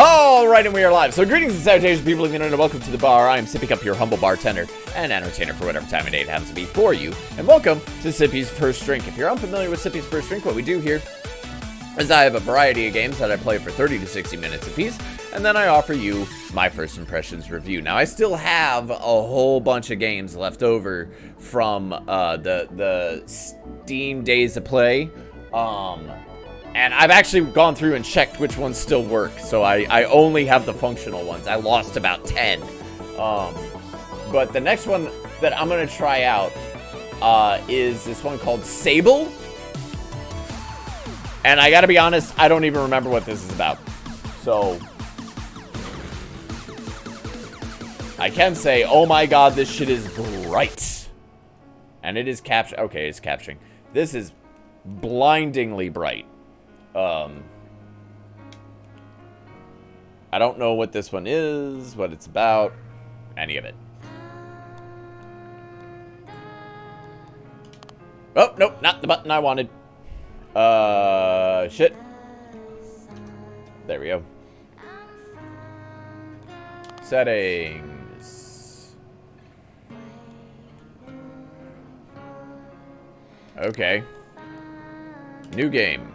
Alright, and we are live. So greetings and salutations, people of the internet, and welcome to the bar. I am Sippycup, your humble bartender and entertainer for whatever time of day it happens to be for you. And welcome to Sippy's First Drink. If you're unfamiliar with Sippy's First Drink, what we do here is I have a variety of games that I play for 30 to 60 minutes apiece, and then I offer you my first impressions review. Now, I still have a whole bunch of games left over from the Steam Days of Play, and I've actually gone through and checked which ones still work, so I only have the functional ones. I lost about 10. But the next one that I'm going to try out is this one called Sable. And I gotta be honest, I don't even remember what this is about. So I can say, oh my god, this shit is bright. And it is okay, it's capturing. This is blindingly bright. I don't know what this one is, what it's about, any of it. Oh, nope, not the button I wanted. Shit. There we go. Settings. Okay. New game.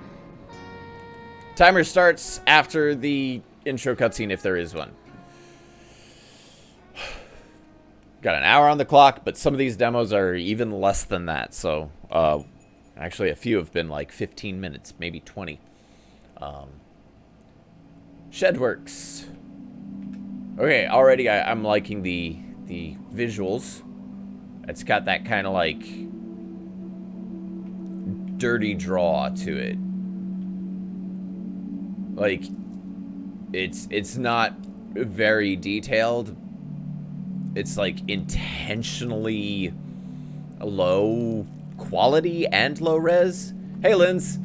Timer starts after the intro cutscene, if there is one. Got an hour on the clock, but some of these demos are even less than that, so, actually, a few have been like 15 minutes, maybe 20. Shedworks. Okay, already I'm liking the visuals. It's got that kind of like dirty draw to it. Like it's not very detailed. It's like intentionally low quality and low res. Hey, Linz.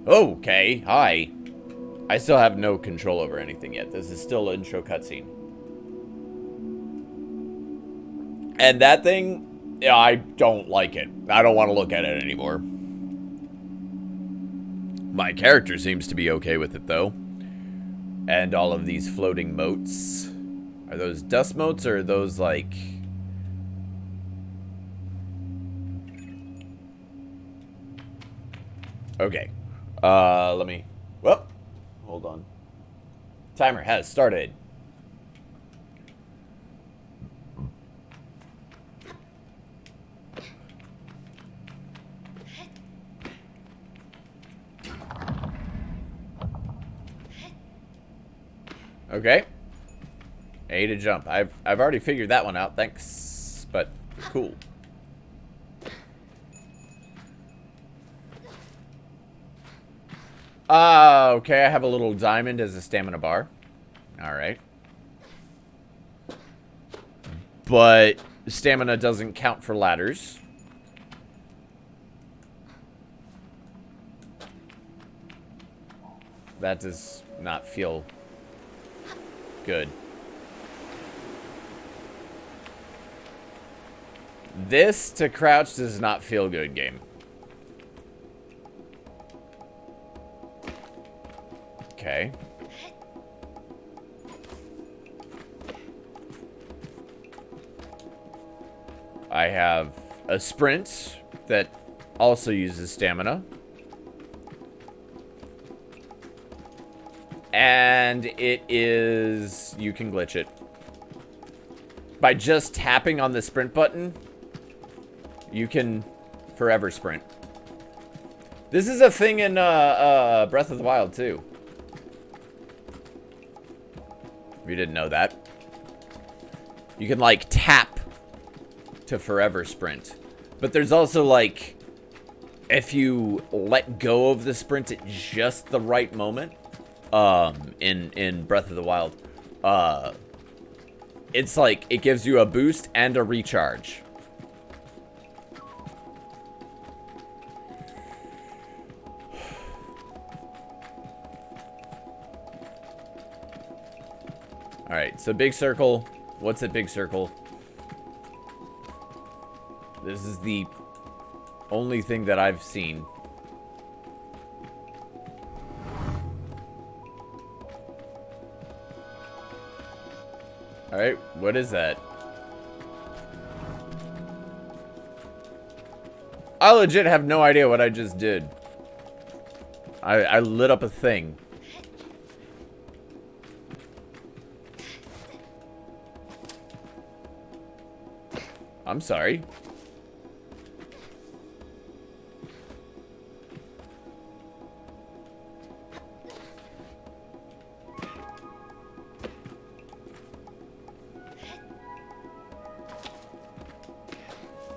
Okay, hi. I still have no control over anything yet. This is still an intro cutscene. And that thing, yeah, I don't like it. I don't want to look at it anymore. My character seems to be okay with it, though. And all of these floating motes. Are those dust motes, or are those, like... Okay. Let me... Whoop. Hold on. Timer has started. Okay. A to jump. I've already figured that one out, thanks. But cool. Okay, I have a little diamond as a stamina bar. Alright. But stamina doesn't count for ladders. That does not feel good. This to crouch does not feel good, game. Okay. I have a sprint that also uses stamina. And it is... You can glitch it. By just tapping on the sprint button, you can forever sprint. This is a thing in Breath of the Wild, too. If you didn't know that. You can, like, tap to forever sprint. But there's also, like, if you let go of the sprint at just the right moment, in Breath of the Wild, it's like, it gives you a boost and a recharge. Alright, so big circle. What's a big circle? This is the only thing that I've seen. Alright, what is that? I legit have no idea what I just did. I lit up a thing. I'm sorry.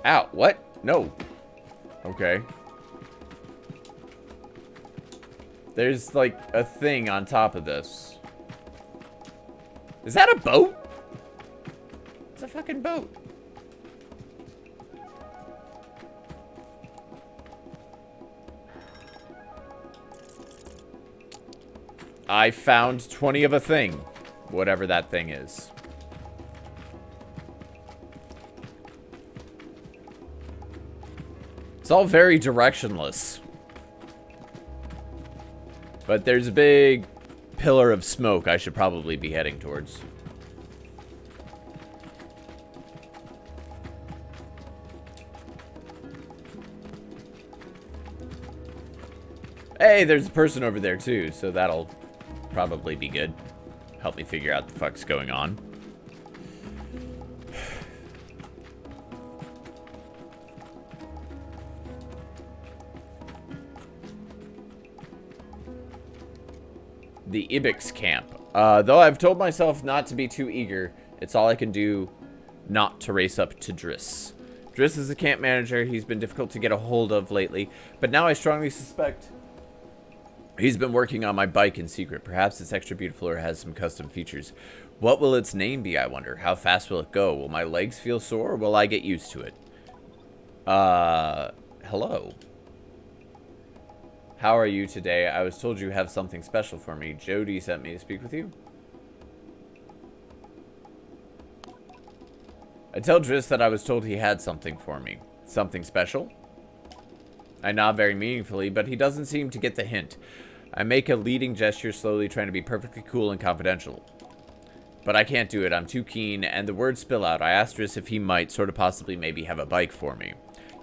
Ow, what? No. Okay. There's like a thing on top of this. Is that a boat? It's a fucking boat. I found 20 of a thing. Whatever that thing is. It's all very directionless. But there's a big pillar of smoke I should probably be heading towards. Hey, there's a person over there too, so that'll probably be good. Help me figure out the fuck's going on. The Ibex camp. Though I've told myself not to be too eager, it's all I can do not to race up to Driss. Driss is the camp manager. He's been difficult to get a hold of lately, but now I strongly suspect he's been working on my bike in secret. Perhaps it's extra beautiful or has some custom features. What will its name be, I wonder? How fast will it go? Will my legs feel sore or will I get used to it? Hello. How are you today? I was told you have something special for me. Jody sent me to speak with you. I tell Driss that I was told he had something for me. Something special? I nod very meaningfully, but he doesn't seem to get the hint. I make a leading gesture, slowly trying to be perfectly cool and confidential. But I can't do it. I'm too keen, and the words spill out. I asked Driss if he might, sort of possibly maybe have a bike for me.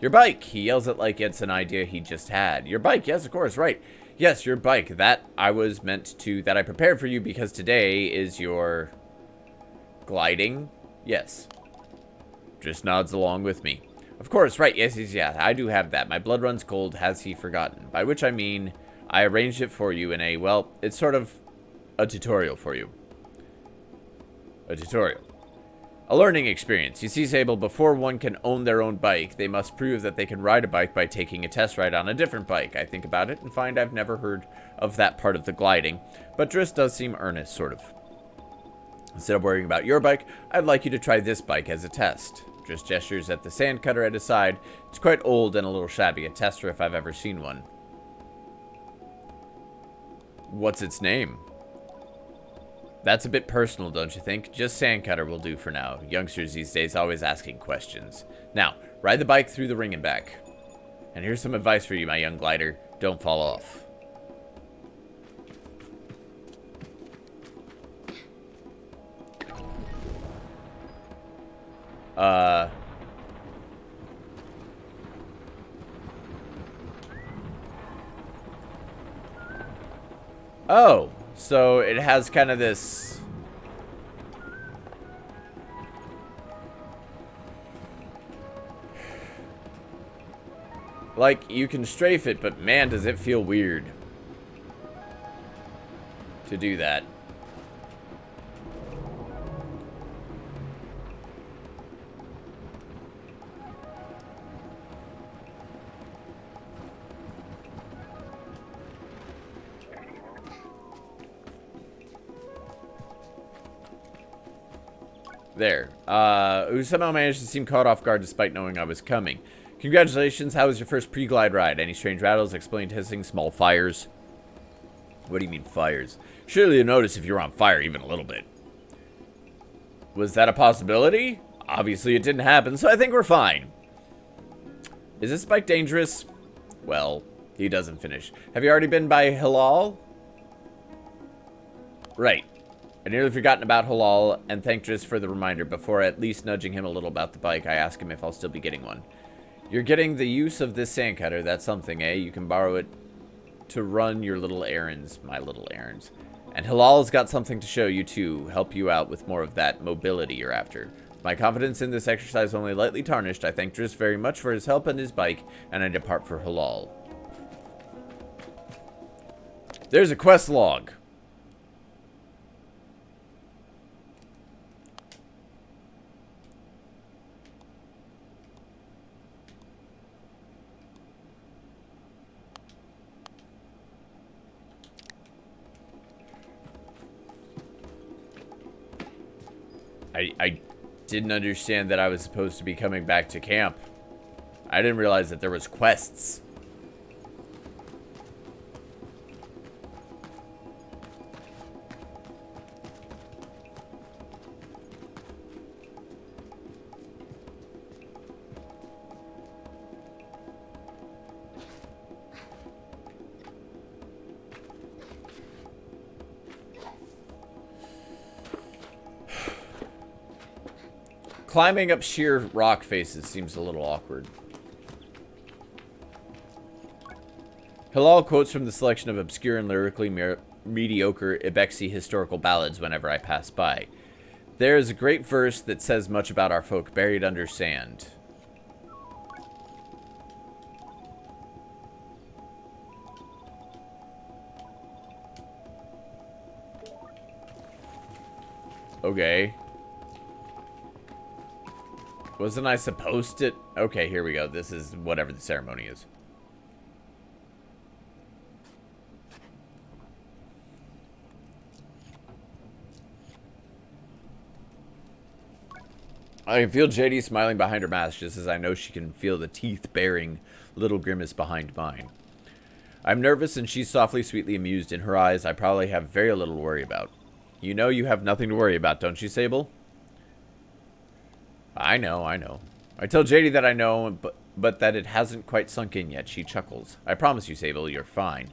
Your bike! He yells it like it's an idea he just had. Your bike! Yes, of course, right. Yes, your bike. That I was meant to... That I prepared for you because today is your... gliding? Yes. Just nods along with me. Of course, right. Yes, yeah. I do have that. My blood runs cold. Has he forgotten? By which I mean, I arranged it for you in a... Well, it's sort of a tutorial for you. A tutorial. A learning experience. You see, Sable, before one can own their own bike, they must prove that they can ride a bike by taking a test ride on a different bike. I think about it and find I've never heard of that part of the gliding, but Driss does seem earnest, sort of. Instead of worrying about your bike, I'd like you to try this bike as a test. Driss gestures at the sand cutter at his side. It's quite old and a little shabby, a tester if I've ever seen one. What's its name? That's a bit personal, don't you think? Just Sandcutter will do for now. Youngsters these days always asking questions. Now, ride the bike through the ring and back. And here's some advice for you, my young glider. Don't fall off. Oh. So it has kind of this... Like, you can strafe it, but man, does it feel weird to do that. There. Who somehow managed to seem caught off guard despite knowing I was coming. Congratulations, how was your first pre-glide ride? Any strange rattles? Explained hissing, small fires. What do you mean fires? Surely you'll notice if you're on fire even a little bit. Was that a possibility? Obviously it didn't happen, so I think we're fine. Is this bike dangerous? Well, he doesn't finish. Have you already been by Hilal? Right. I nearly forgotten about Halal and thanked Driss for the reminder. Before at least nudging him a little about the bike, I ask him if I'll still be getting one. You're getting the use of this sand cutter. That's something, eh? You can borrow it to run your little errands, my little errands. And Hilal's got something to show you too, help you out with more of that mobility you're after. My confidence in this exercise only lightly tarnished. I thank Driss very much for his help and his bike, and I depart for Halal. There's a quest log. I didn't understand that I was supposed to be coming back to camp. I didn't realize that there was quests. Climbing up sheer rock faces seems a little awkward. Hilal quotes from the selection of obscure and lyrically mediocre Ibexi historical ballads whenever I pass by. There is a great verse that says much about our folk buried under sand. Okay. Wasn't I supposed to? Okay, here we go. This is whatever the ceremony is. I can feel JD smiling behind her mask, just as I know she can feel the teeth-baring little grimace behind mine. I'm nervous and she's softly, sweetly amused. In her eyes, I probably have very little to worry about. You know you have nothing to worry about, don't you, Sable? I know. I tell JD that I know, but that it hasn't quite sunk in yet. She chuckles. I promise you, Sable, you're fine.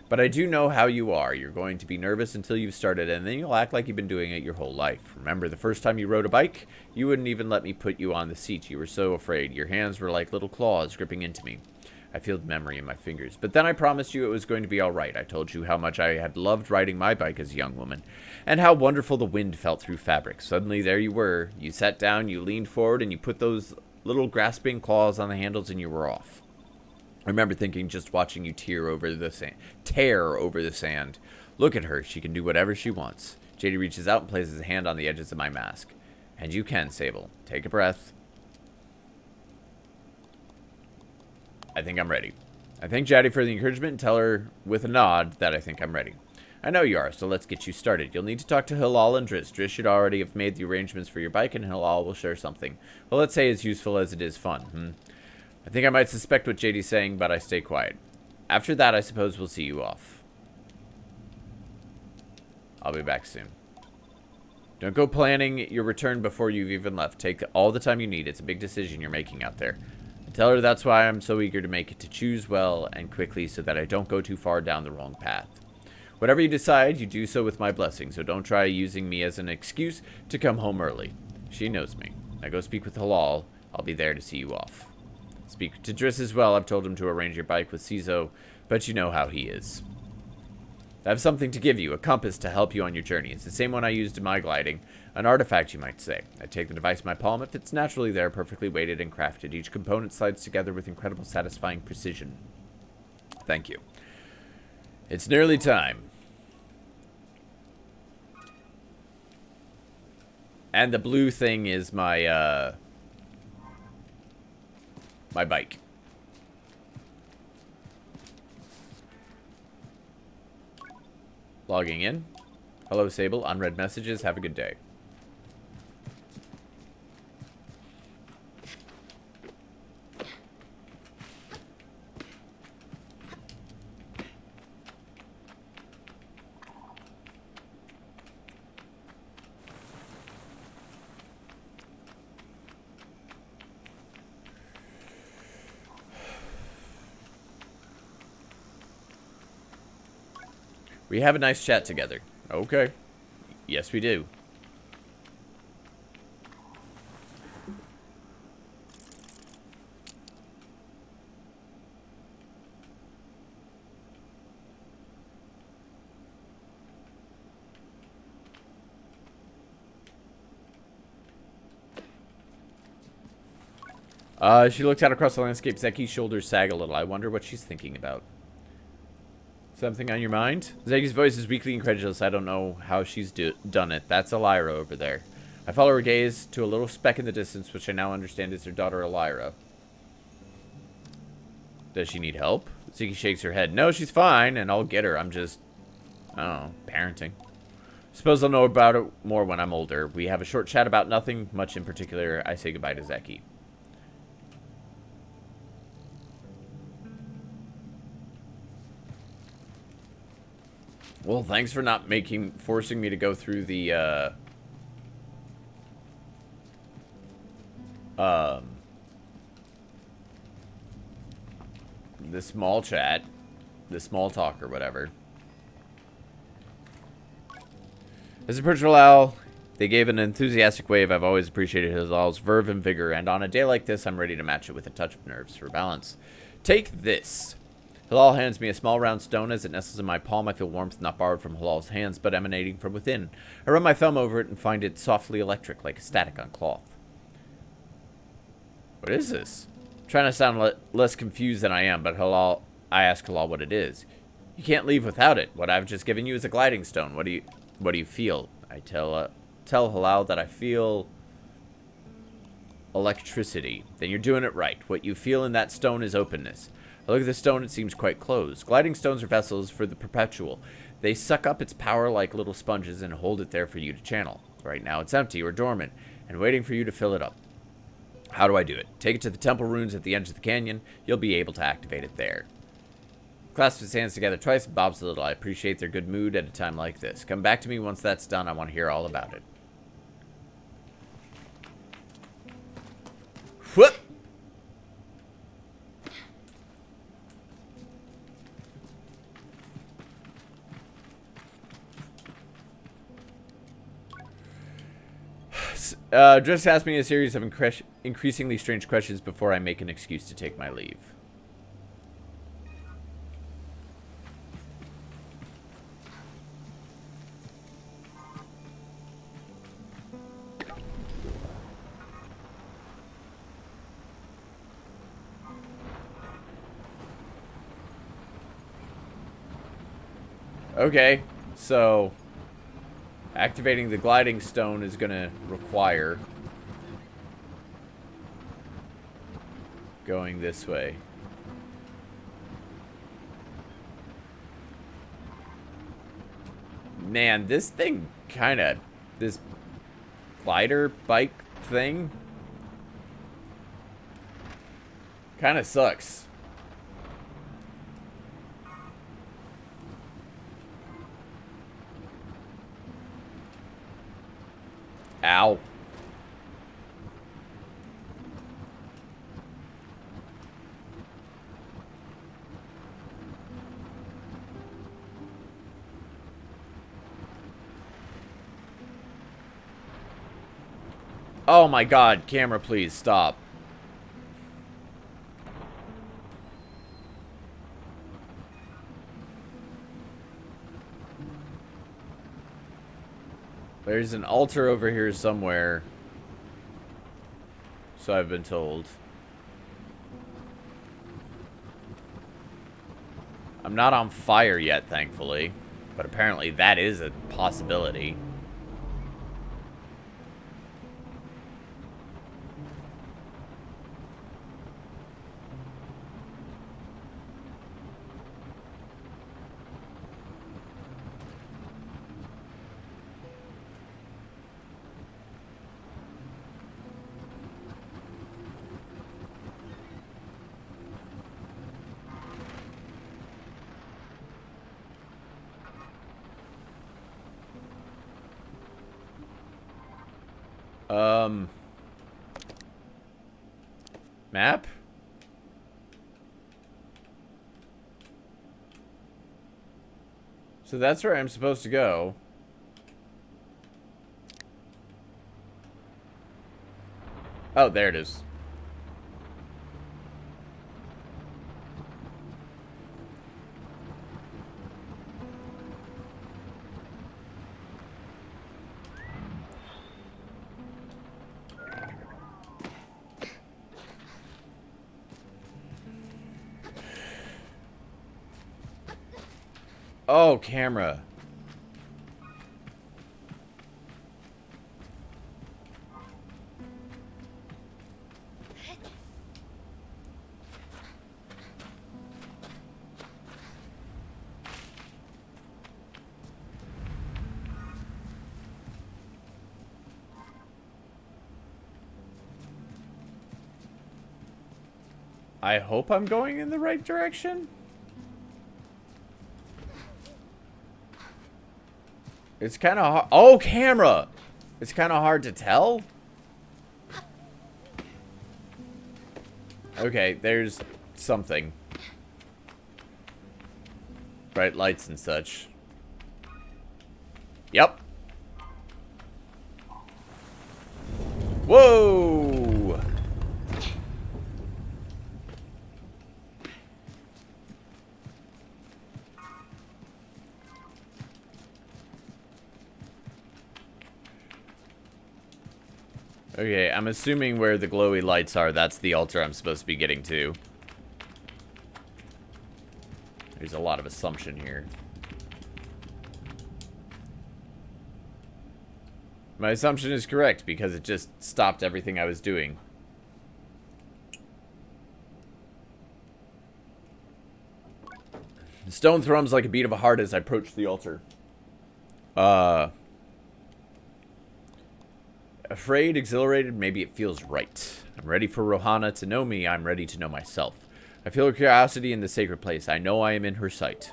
But I do know how you are. You're going to be nervous until you've started, and then you'll act like you've been doing it your whole life. Remember the first time you rode a bike? You wouldn't even let me put you on the seat. You were so afraid. Your hands were like little claws gripping into me. I feel the memory in my fingers. But then I promised you it was going to be all right. I told you how much I had loved riding my bike as a young woman, and how wonderful the wind felt through fabric. Suddenly, there you were. You sat down, you leaned forward, and you put those little grasping claws on the handles, and you were off. I remember thinking, just watching you tear over the sand. Look at her. She can do whatever she wants. JD reaches out and places a hand on the edges of my mask. And you can, Sable. Take a breath. I think I'm ready. I thank Jaddy for the encouragement and tell her with a nod that I think I'm ready. I know you are, so let's get you started. You'll need to talk to Hilal and Driss. Driss should already have made the arrangements for your bike, and Hilal will share something. Well, let's say as useful as it is fun. I think I might suspect what JD's saying, but I stay quiet. After that, I suppose we'll see you off. I'll be back soon. Don't go planning your return before you've even left. Take all the time you need. It's a big decision you're making out there. Tell her that's why I'm so eager to make it, to choose well and quickly so that I don't go too far down the wrong path. Whatever you decide, you do so with my blessing, so don't try using me as an excuse to come home early. She knows me. Now go speak with Hilal. I'll be there to see you off. Speak to Driss as well. I've told him to arrange your bike with Cizo, but you know how he is. I have something to give you, a compass to help you on your journey. It's the same one I used in my gliding. An artifact, you might say. I take the device in my palm. It fits naturally there, perfectly weighted and crafted. Each component slides together with incredible, satisfying precision. Thank you. It's nearly time. And the blue thing is my, my bike. Logging in. Hello, Sable. Unread messages. Have a good day. We have a nice chat together. Okay. Yes, we do. She looks out across the landscape. Zeki's shoulders sag a little. I wonder what she's thinking about. Something on your mind? Zeki's voice is weakly incredulous. I don't know how she's done it. That's Elira over there. I follow her gaze to a little speck in the distance, which I now understand is her daughter Elira. Does she need help? Zeki shakes her head. No, she's fine, and I'll get her. I'm just, I don't know, parenting. Suppose I'll know about it more when I'm older. We have a short chat about nothing much in particular. I say goodbye to Zeki. Well, thanks for not forcing me to go through the, the small chat, the small talk or whatever. As a personal owl, they gave an enthusiastic wave. I've always appreciated his owl's verve and vigor, and on a day like this, I'm ready to match it with a touch of nerves for balance. Take this. Halal hands me a small round stone. As it nestles in my palm, I feel warmth not borrowed from Halal's hands, but emanating from within. I run my thumb over it and find it softly electric, like a static on cloth. What is this? I'm trying to sound less confused than I am, but I ask Halal what it is. You can't leave without it. What I've just given you is a gliding stone. What do you feel? I tell Halal that I feel electricity. Then you're doing it right. What you feel in that stone is openness. I look at the stone, it seems quite closed. Gliding stones are vessels for the perpetual. They suck up its power like little sponges and hold it there for you to channel. Right now it's empty or dormant and waiting for you to fill it up. How do I do it? Take it to the temple ruins at the edge of the canyon. You'll be able to activate it there. Clasps his hands together twice and bobs a little. I appreciate their good mood at a time like this. Come back to me once that's done. I want to hear all about it. Whoop! Just ask me a series of increasingly strange questions before I make an excuse to take my leave. Okay, so activating the gliding stone is going to require going this way. Man, this thing this glider bike thing kind of sucks. Ow. Oh my god, camera, please stop. There's an altar over here somewhere. So I've been told. I'm not on fire yet, thankfully. But apparently that is a possibility. Map? So that's where I'm supposed to go. Oh, there it is. Oh, camera. I hope I'm going in the right direction. It's kind of hard. Oh, camera! It's kind of hard to tell. Okay, there's something. Bright lights and such. Yep. Whoa! Okay, I'm assuming where the glowy lights are, that's the altar I'm supposed to be getting to. There's a lot of assumption here. My assumption is correct because it just stopped everything I was doing. The stone thrums like a beat of a heart as I approach the altar. Afraid, exhilarated, maybe it feels right. I'm ready for Rohana to know me. I'm ready to know myself. I feel her curiosity in the sacred place. I know I am in her sight.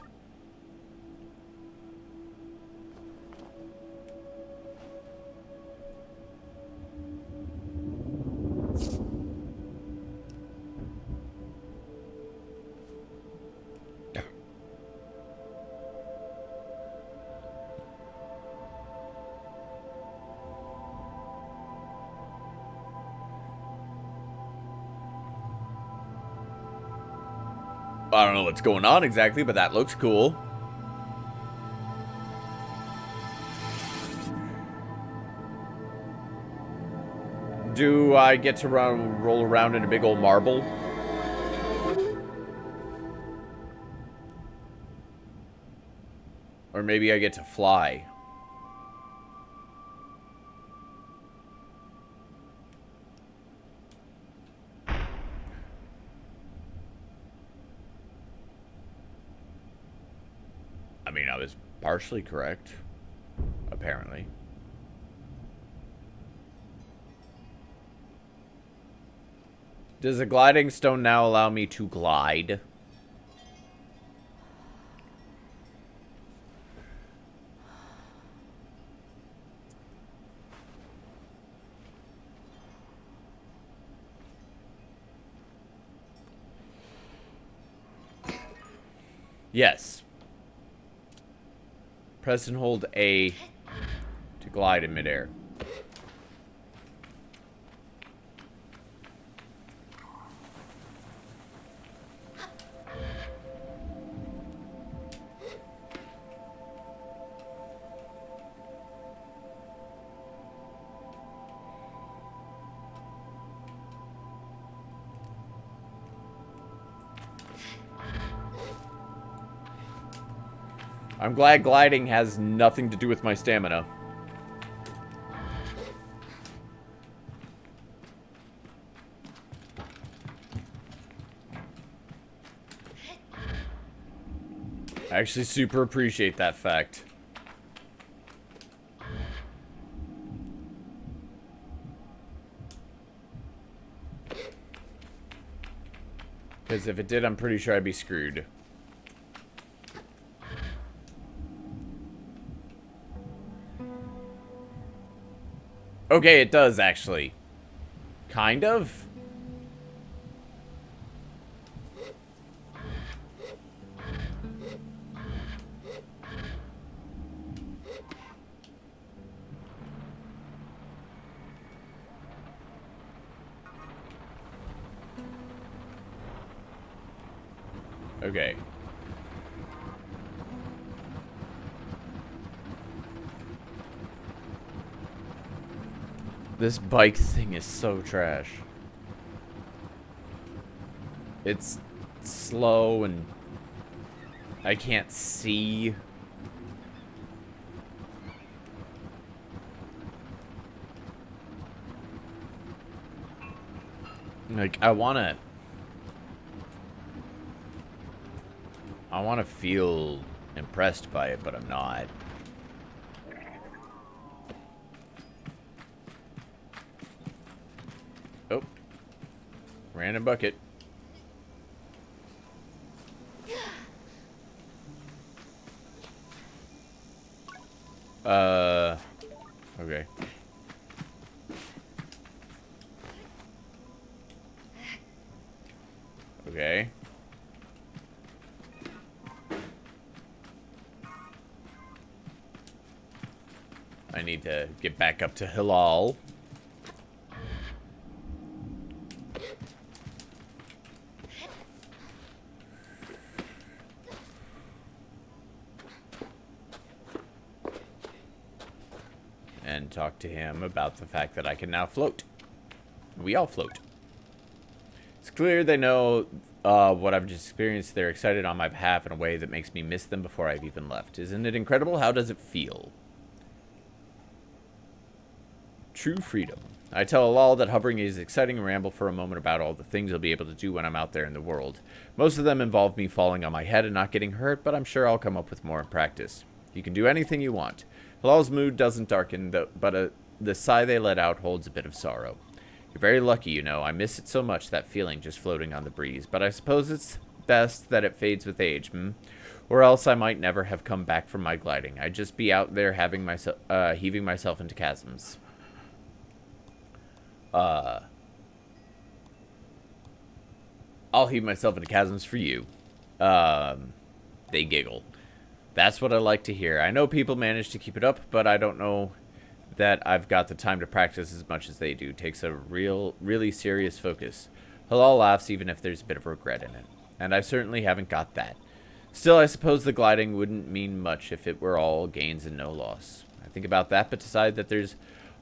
I don't know what's going on exactly, but that looks cool. Do I get to roll around in a big old marble? Or maybe I get to fly. I mean, I was partially correct, apparently. Does a gliding stone now allow me to glide? Yes. Press and hold A to glide in midair. I'm glad gliding has nothing to do with my stamina. I actually super appreciate that fact. Because if it did, I'm pretty sure I'd be screwed. Okay, it does, actually. Kind of. Okay. This bike thing is so trash. It's slow and I can't see. Like, I wanna feel impressed by it, but I'm not. Oh. Random bucket. Okay. Okay. I need to get back up to Hilal. And talk to him about the fact that I can now float. We all float. It's clear they know what I've just experienced. They're excited on my behalf in a way that makes me miss them before I've even left. Isn't it incredible? How does it feel? True freedom. I tell Alal that hovering is exciting and ramble for a moment about all the things I'll be able to do when I'm out there in the world. Most of them involve me falling on my head and not getting hurt, but I'm sure I'll come up with more in practice. You can do anything you want. Hilal's mood doesn't darken, but the sigh they let out holds a bit of sorrow. You're very lucky, you know. I miss it so much, that feeling just floating on the breeze. But I suppose it's best that it fades with age, Or else I might never have come back from my gliding. I'd just be out there heaving myself into chasms. I'll heave myself into chasms for you. They giggle. That's what I like to hear. I know people manage to keep it up, but I don't know that I've got the time to practice as much as they do. It takes a really serious focus. Halal laughs even if there's a bit of regret in it. And I certainly haven't got that. Still, I suppose the gliding wouldn't mean much if it were all gains and no loss. I think about that, but decide that there's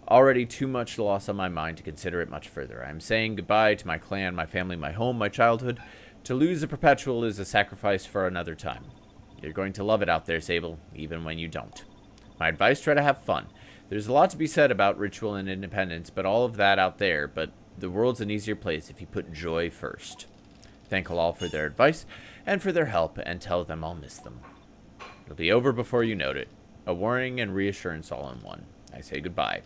already too much loss on my mind to consider it much further. I'm saying goodbye to my clan, my family, my home, my childhood. To lose a perpetual is a sacrifice for another time. You're going to love it out there, Sable, even when you don't. My advice, try to have fun. There's a lot to be said about ritual and independence, but all of that out there, but the world's an easier place if you put joy first. Thank all for their advice and for their help, and tell them I'll miss them. It'll be over before you know it. A warning and reassurance all in one. I say goodbye.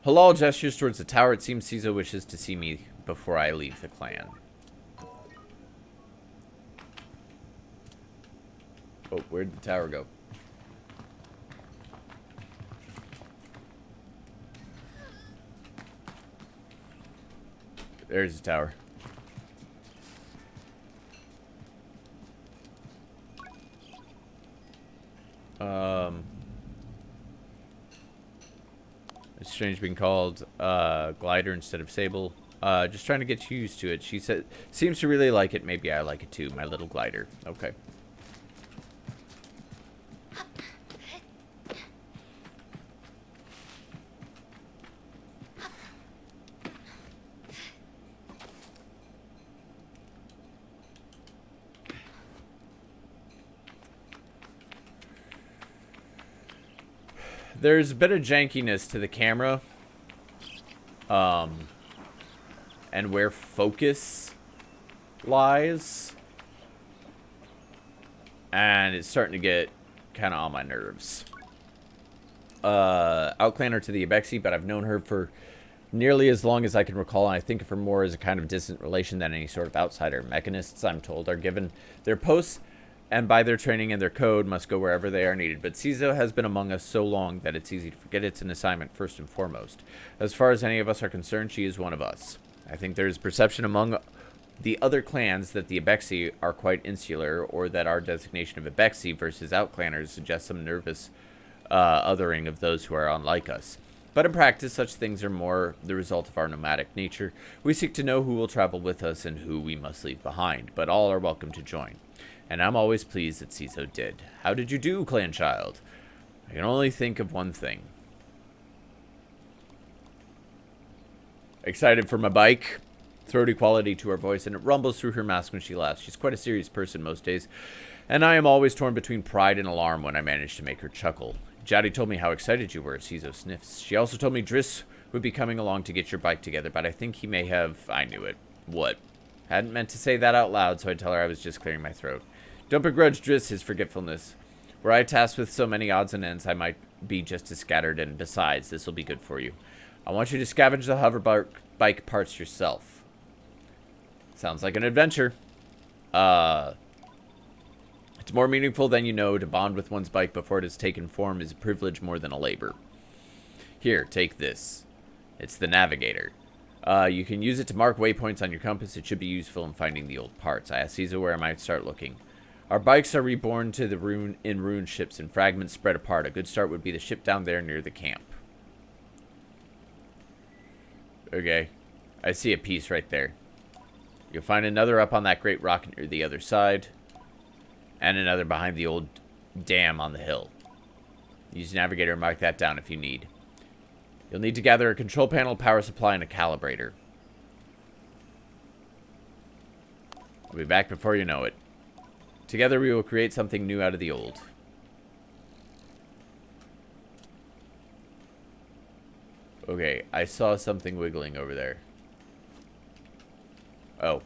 Halal gestures towards the tower. It seems Caesar wishes to see me before I leave the clan. Oh, where'd the tower go? There's the tower. It's strange being called Glider instead of Sable. Just trying to get used to it. She said, seems to really like it. Maybe I like it too. My little glider. Okay. There's a bit of jankiness to the camera. And where focus lies. And it's starting to get kind of on my nerves. Outclanner to the Abexi, but I've known her for nearly as long as I can recall, and I think of her more as a kind of distant relation than any sort of outsider. Mechanists, I'm told, are given their posts, and by their training and their code must go wherever they are needed. But Cizo has been among us so long that it's easy to forget it's an assignment first and foremost. As far as any of us are concerned, she is one of us. I think there is perception among the other clans that the Abexi are quite insular, or that our designation of Abexi versus Outclanners suggests some nervous othering of those who are unlike us. But in practice, such things are more the result of our nomadic nature. We seek to know who will travel with us and who we must leave behind, but all are welcome to join. And I'm always pleased that Ciso did. How did you do, clan child? I can only think of one thing. Excited for my bike? Throaty quality to her voice, and it rumbles through her mask when she laughs. She's quite a serious person most days, and I am always torn between pride and alarm when I manage to make her chuckle. Jaddy told me how excited you were, Ciso sniffs. She also told me Driss would be coming along to get your bike together, but I think he may have... I knew it. What? Hadn't meant to say that out loud, so I tell her I was just clearing my throat. Don't begrudge Driss his forgetfulness. Were I tasked with so many odds and ends, I might be just as scattered, and besides, this will be good for you. I want you to scavenge the hover bike parts yourself. Sounds like an adventure. It's more meaningful than you know. To bond with one's bike before it has taken form is a privilege more than a labor. Here, take this. It's the navigator. You can use it to mark waypoints on your compass. It should be useful in finding the old parts. I asked Caesar where I might start looking. Our bikes are reborn to the ruined ships and fragments spread apart. A good start would be the ship down there near the camp. Okay. I see a piece right there. You'll find another up on that great rock near the other side. And another behind the old dam on the hill. Use Navigator and mark that down if you need. You'll need to gather a control panel, power supply, and a calibrator. I'll be back before you know it. Together we will create something new out of the old. Okay, I saw something wiggling over there. Oh,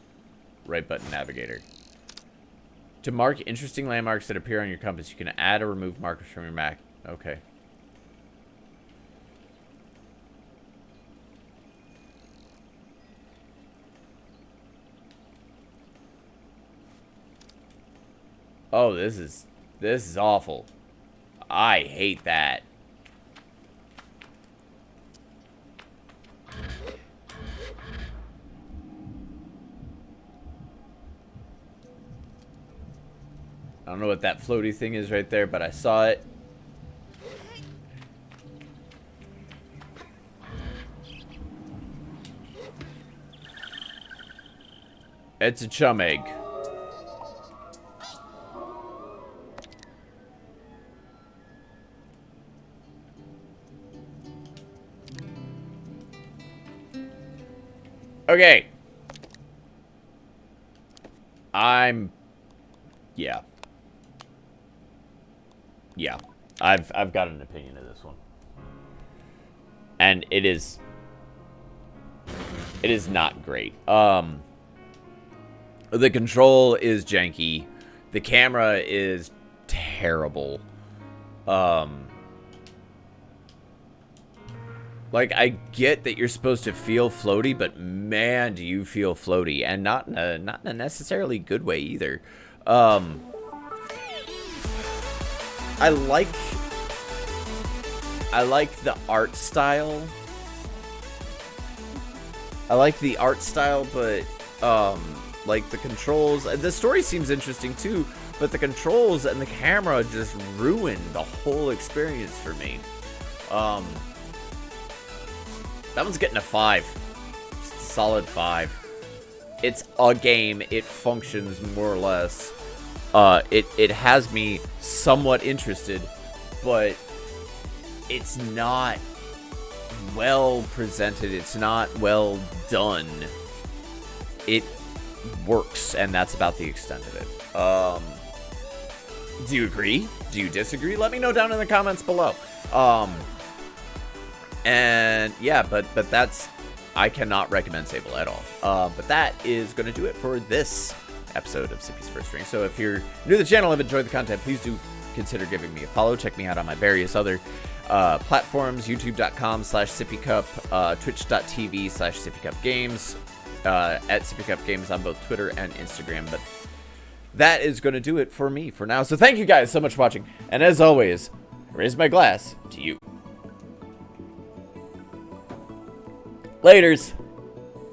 right button navigator. To mark interesting landmarks that appear on your compass, you can add or remove markers from your map. Okay. Oh, this is awful. I hate that. I don't know what that floaty thing is right there, but I saw it. It's a chum egg. Okay. Yeah. Yeah. I've got an opinion of this one. And it is not great. The control is janky. The camera is terrible. Like, I get that you're supposed to feel floaty, but man, do you feel floaty. And not in a necessarily good way either. I like the art style. But, like, the controls... The story seems interesting, too, but the controls and the camera just ruined the whole experience for me. That one's getting a 5. Just a solid 5. It's a game. It functions more or less. It has me somewhat interested, but it's not well presented. It's not well done. It works, and that's about the extent of it. Do you agree? Do you disagree? Let me know down in the comments below. And yeah, but that's... I cannot recommend Sable at all. But that is going to do it for this episode of Sippy's First Drink. So if you're new to the channel and have enjoyed the content, please do consider giving me a follow. Check me out on my various other platforms, youtube.com/sippycup, twitch.tv/sippycupgames, at Sippycupgames on both Twitter and Instagram. But that is going to do it for me for now. So thank you guys so much for watching. And as always, I raise my glass to you. Laters.